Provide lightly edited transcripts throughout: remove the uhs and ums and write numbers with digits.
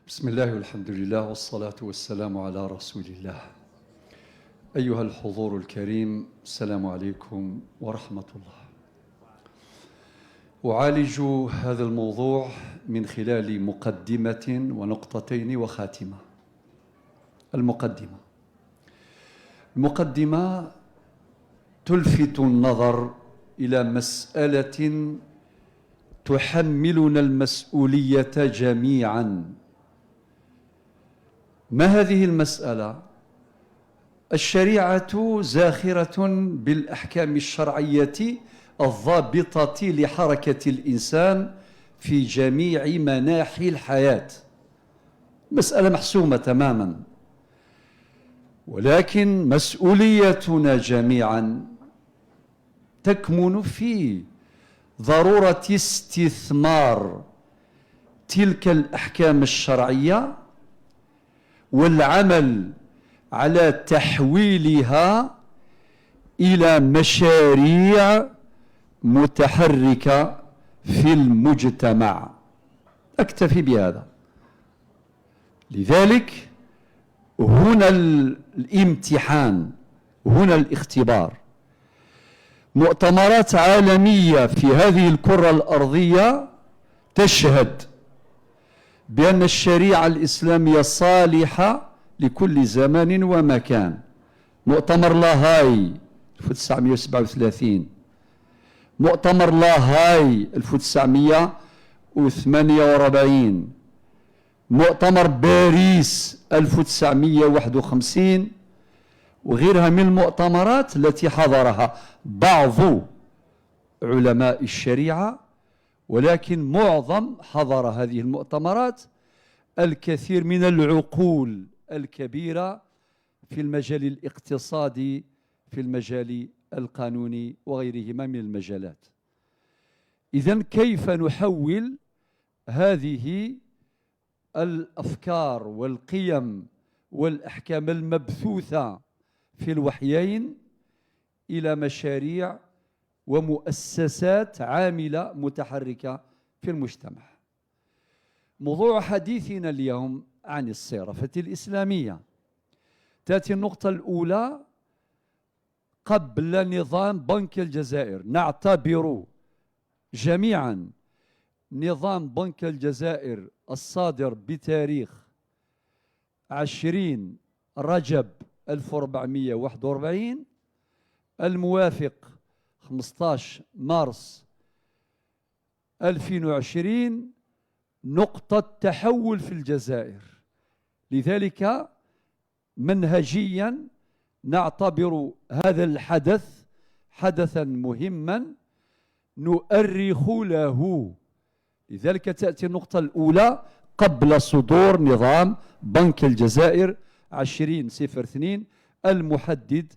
بسم الله والحمد لله والصلاة والسلام على رسول الله. أيها الحضور الكريم، السلام عليكم ورحمة الله. أعالج هذا الموضوع من خلال مقدمة ونقطتين وخاتمة. المقدمة تلفت النظر إلى مسألة تحملنا المسؤولية جميعاً. ما هذه المسألة؟ الشريعة زاخرة بالأحكام الشرعية الضابطة لحركة الإنسان في جميع مناحي الحياة. مسألة محسومة تماما، ولكن مسؤوليتنا جميعا تكمن في ضرورة استثمار تلك الأحكام الشرعية والعمل على تحويلها إلى مشاريع متحركة في المجتمع. أكتفي بهذا. لذلك هنا الامتحان، هنا الاختبار. مؤتمرات عالمية في هذه الكرة الأرضية تشهد بأن الشريعة الإسلامية صالحة لكل زمان ومكان. مؤتمر لاهاي 1937، مؤتمر لاهاي 1948، مؤتمر باريس 1951، وغيرها من المؤتمرات التي حضرها بعض علماء الشريعة، ولكن معظم حضر هذه المؤتمرات الكثير من العقول الكبيرة في المجال الاقتصادي، في المجال القانوني وغيرهما من المجالات. إذن كيف نحول هذه الأفكار والقيم والأحكام المبثوثة في الوحيين إلى مشاريع ومؤسسات عاملة متحركة في المجتمع؟ موضوع حديثنا اليوم عن الصرافة الإسلامية. تأتي النقطة الأولى قبل نظام بنك الجزائر. نعتبر جميعا نظام بنك الجزائر الصادر بتاريخ 20 رجب 1441 الموافق 15 مارس 2020 نقطة تحول في الجزائر. لذلك منهجيا نعتبر هذا الحدث حدثا مهما نؤرخ له. لذلك تأتي النقطة الأولى قبل صدور نظام بنك الجزائر 2002 المحدد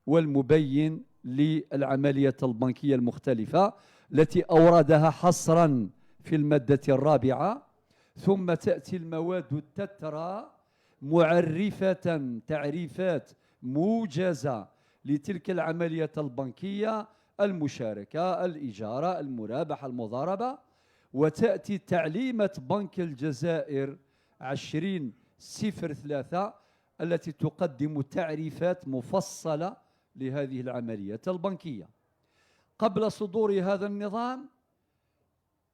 والمبين للعملية البنكية المختلفة التي أوردها حصرا في المادة الرابعة. ثم تأتي المواد التترى معرفة تعريفات موجزة لتلك العملية البنكية: المشاركة، الإجارة، المرابحة، المضاربة. وتأتي تعليمة بنك الجزائر 2003 التي تقدم تعريفات مفصلة لهذه العملية البنكية. قبل صدور هذا النظام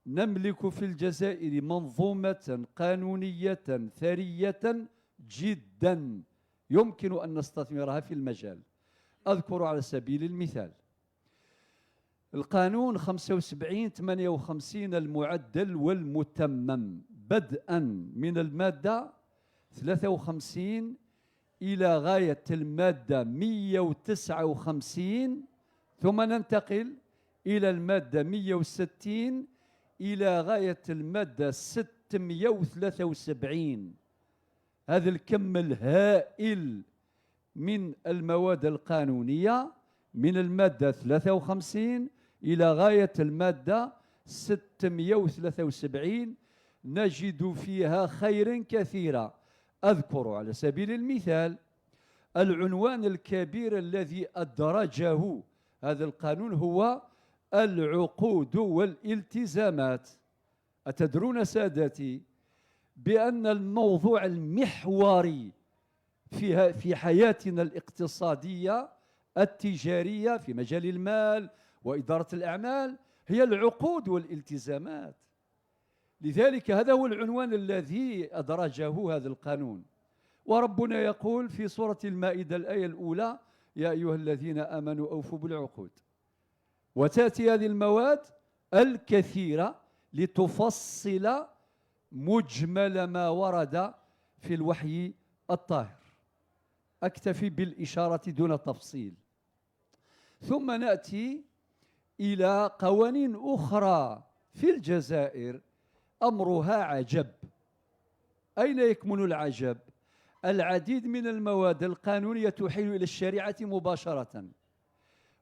نملك في الجزائر منظومة قانونية ثرية جدا يمكن أن نستثمرها في المجال. أذكر على سبيل المثال القانون 75/58 المعدل والمتمم، بدءا من المادة 53 إلى غاية المادة 159، ثم ننتقل إلى المادة 160 إلى غاية المادة 673. هذا الكم الهائل من المواد القانونية من المادة 53 إلى غاية المادة 673 نجد فيها خير كثيرا. أذكر على سبيل المثال العنوان الكبير الذي أدرجه هذا القانون هو العقود والالتزامات. أتدرون سادتي بأن الموضوع المحوري في حياتنا الاقتصادية التجارية في مجال المال وإدارة الأعمال هي العقود والالتزامات. لذلك هذا هو العنوان الذي أدرجه هذا القانون. وربنا يقول في سورة المائدة الآية الأولى: يا أيها الذين آمنوا أوفوا بالعقود. وتأتي هذه المواد الكثيرة لتفصل مجمل ما ورد في الوحي الطاهر. أكتفي بالإشارة دون تفصيل. ثم نأتي إلى قوانين أخرى في الجزائر أمرها عجب. أين يكمن العجب؟ العديد من المواد القانونية تحيل إلى الشريعة مباشرة،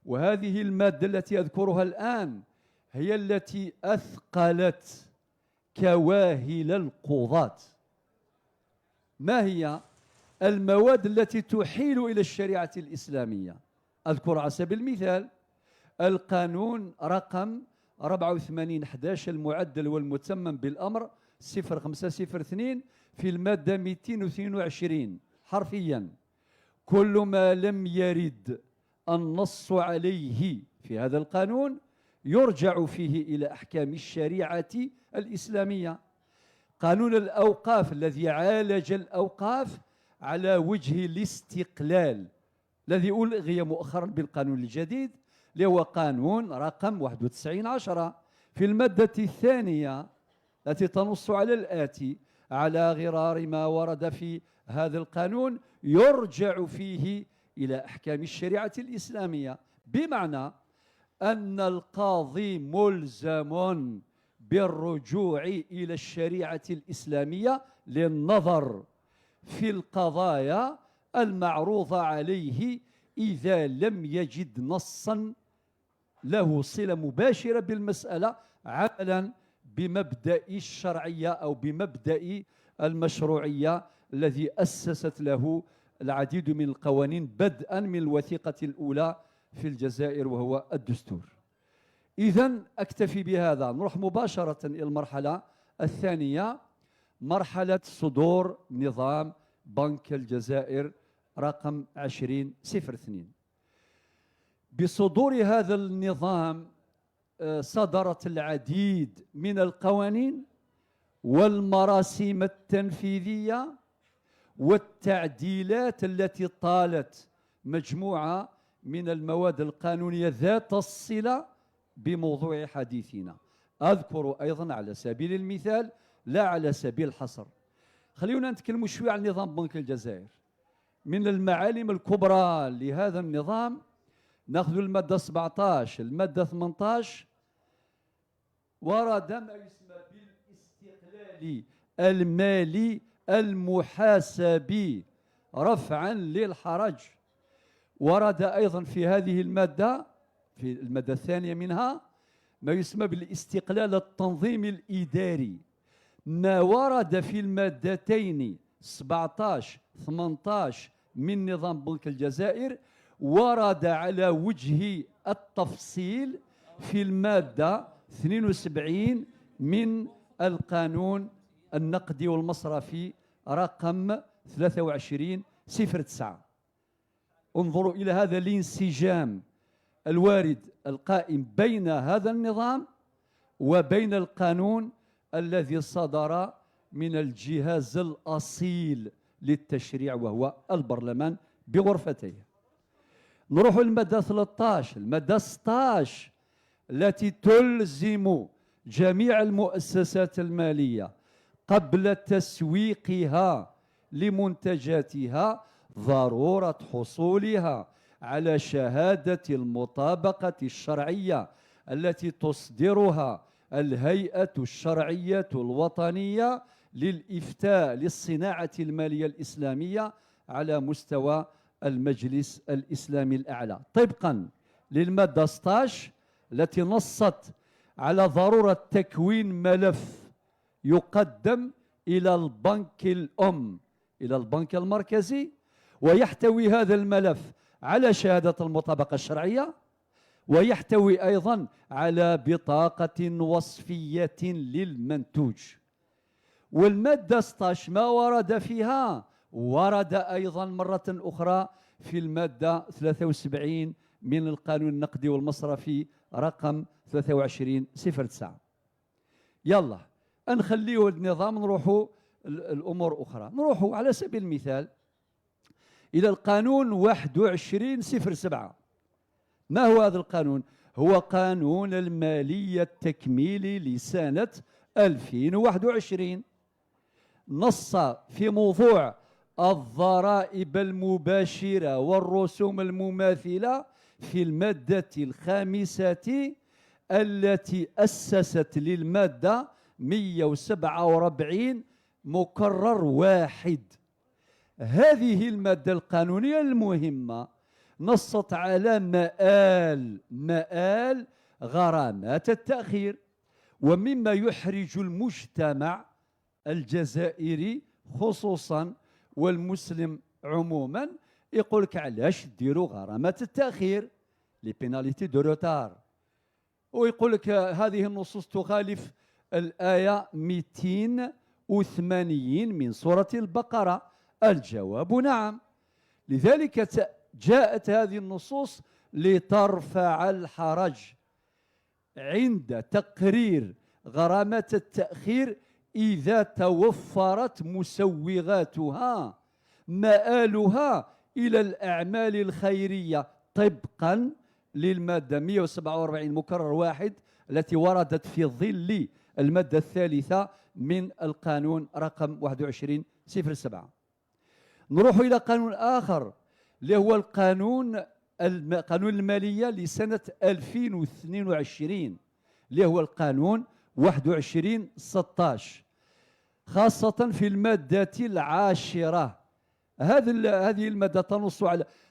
وهذه المادة التي أذكرها الآن هي التي أثقلت كواهل القضاة. ما هي المواد التي تحيل إلى الشريعة الإسلامية؟ أذكر على سبيل المثال القانون رقم 84/11 المعدل والمتمم بالأمر 0502 في المادة 222 حرفيا: كل ما لم يرد النص عليه في هذا القانون يرجع فيه إلى أحكام الشريعة الإسلامية. قانون الأوقاف الذي عالج الأوقاف على وجه الاستقلال، الذي ألغي مؤخرا بالقانون الجديد، اللي هو قانون رقم 91/10 في المادة الثانية التي تنص على الآتي: على غرار ما ورد في هذا القانون يرجع فيه إلى أحكام الشريعة الإسلامية. بمعنى أن القاضي ملزم بالرجوع إلى الشريعة الإسلامية للنظر في القضايا المعروضة عليه إذا لم يجد نصا له صلة مباشرة بالمسألة، عملا بمبدأ الشرعية أو بمبدأ المشروعية الذي أسست له العديد من القوانين بدءا من الوثيقة الأولى في الجزائر وهو الدستور. إذن أكتفي بهذا، نروح مباشرة إلى المرحلة الثانية، مرحلة صدور نظام بنك الجزائر رقم 2002. بصدور هذا النظام صدرت العديد من القوانين والمراسيم التنفيذية والتعديلات التي طالت مجموعة من المواد القانونية ذات الصلة بموضوع حديثنا. أذكر أيضا على سبيل المثال لا على سبيل الحصر. خلينا نتكلم شوي عن نظام بنك الجزائر. من المعالم الكبرى لهذا النظام نأخذ المادة 17 المادة 18: ورد ما يسمى بالاستقلال المالي المحاسبي رفعا للحرج. ورد أيضا في هذه المادة، في المادة الثانية منها، ما يسمى بالاستقلال التنظيمي الإداري. ما ورد في المادتين 17 18 من نظام بنك الجزائر ورد على وجه التفصيل في المادة 72 من القانون النقدي والمصرفي رقم 23/09. انظروا إلى هذا الانسجام الوارد القائم بين هذا النظام وبين القانون الذي صدر من الجهاز الأصيل للتشريع وهو البرلمان بغرفتيه. نروح للمادة 13 المادة 16 التي تلزم جميع المؤسسات المالية قبل تسويقها لمنتجاتها ضرورة حصولها على شهادة المطابقة الشرعية التي تصدرها الهيئة الشرعية الوطنية للإفتاء للصناعة المالية الإسلامية على مستوى المجلس الإسلامي الأعلى، طبقا للمادة 16 التي نصت على ضرورة تكوين ملف يقدم إلى البنك الأم، إلى البنك المركزي، ويحتوي هذا الملف على شهادة المطابقة الشرعية، ويحتوي أيضا على بطاقة وصفية للمنتوج. والمادة 16 ما ورد فيها ورد أيضا مرة أخرى في المادة 73 من القانون النقدي والمصرفي رقم 2309. يلا نخليه النظام، نروحوا الأمور أخرى. نروحوا على سبيل المثال إلى القانون 2107. ما هو هذا القانون؟ هو قانون المالية التكميلي لسنة 2021. نص في موضوع الضرائب المباشرة والرسوم المماثلة في المادة الخامسة التي أسست للمادة 147 مكرر واحد. هذه المادة القانونية المهمة نصت على مآل غرامات التأخير. ومما يحرج المجتمع الجزائري خصوصا والمسلم عموما، يقول لك علاش ديروا غرامات التأخير، لي بيناليتي دو روتار، ويقول لك هذه النصوص تخالف الآية 280 من سورة البقرة. الجواب نعم. لذلك جاءت هذه النصوص لترفع الحرج عند تقرير غرامات التأخير إذا توفرت مسوغاتها مآلها إلى الأعمال الخيرية طبقا للمادة 147 مكرر واحد التي وردت في ظل المادة الثالثة من القانون رقم 2107. نروح إلى قانون آخر اللي هو قانون المالية لسنة 2022 اللي هو القانون 2116، خاصة في المادة 10. هذه المادة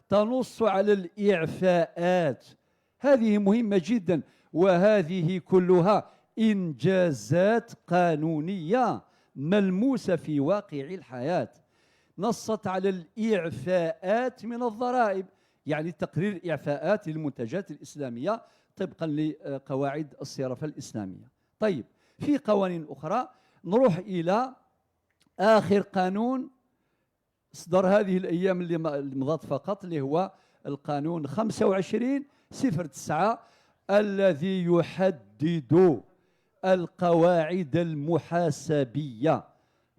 تنص على الإعفاءات. هذه مهمة جدا، وهذه كلها إنجازات قانونية ملموسة في واقع الحياة. نصت على الإعفاءات من الضرائب، يعني تقرير إعفاءات للمنتجات الإسلامية طبقا لقواعد الصرافة الإسلامية. طيب، في قوانين أخرى. نروح إلى آخر قانون صدر هذه الأيام اللي مضت فقط، اللي هو القانون 25/09 الذي يحدد القواعد المحاسبية.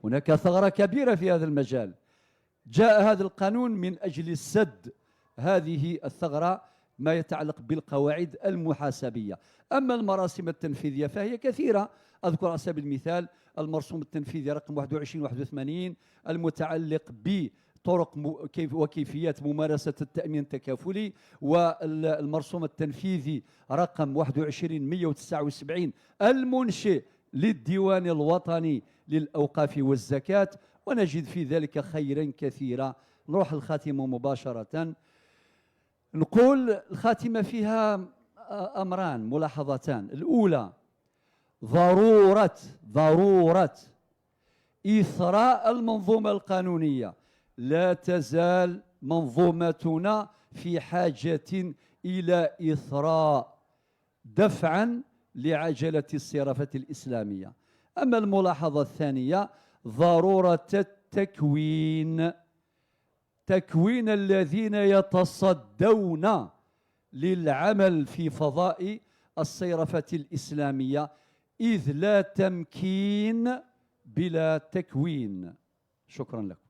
هناك ثغرة كبيرة في هذا المجال. جاء هذا القانون من أجل سد هذه الثغرة ما يتعلق بالقواعد المحاسبية. أما المراسم التنفيذية فهي كثيرة. أذكر على سبيل المثال المرسوم التنفيذي رقم 2181 المتعلق بطرق وكيفيات ممارسة التأمين التكافلي، والمرسوم التنفيذي رقم 21179 المنشئ للديوان الوطني للأوقاف والزكاة، ونجد في ذلك خيرا كثيرا. نروح الخاتمة مباشرة. نقول الخاتمة فيها أمران ملاحظتان. الأولى ضرورة إثراء المنظومة القانونية. لا تزال منظومتنا في حاجة إلى إثراء دفعا لعجلة الصرافة الإسلامية. أما الملاحظة الثانية ضرورة تكوين الذين يتصدون للعمل في فضاء الصرافة الإسلامية، إذ لا تمكين بلا تكوين. شكرا لكم.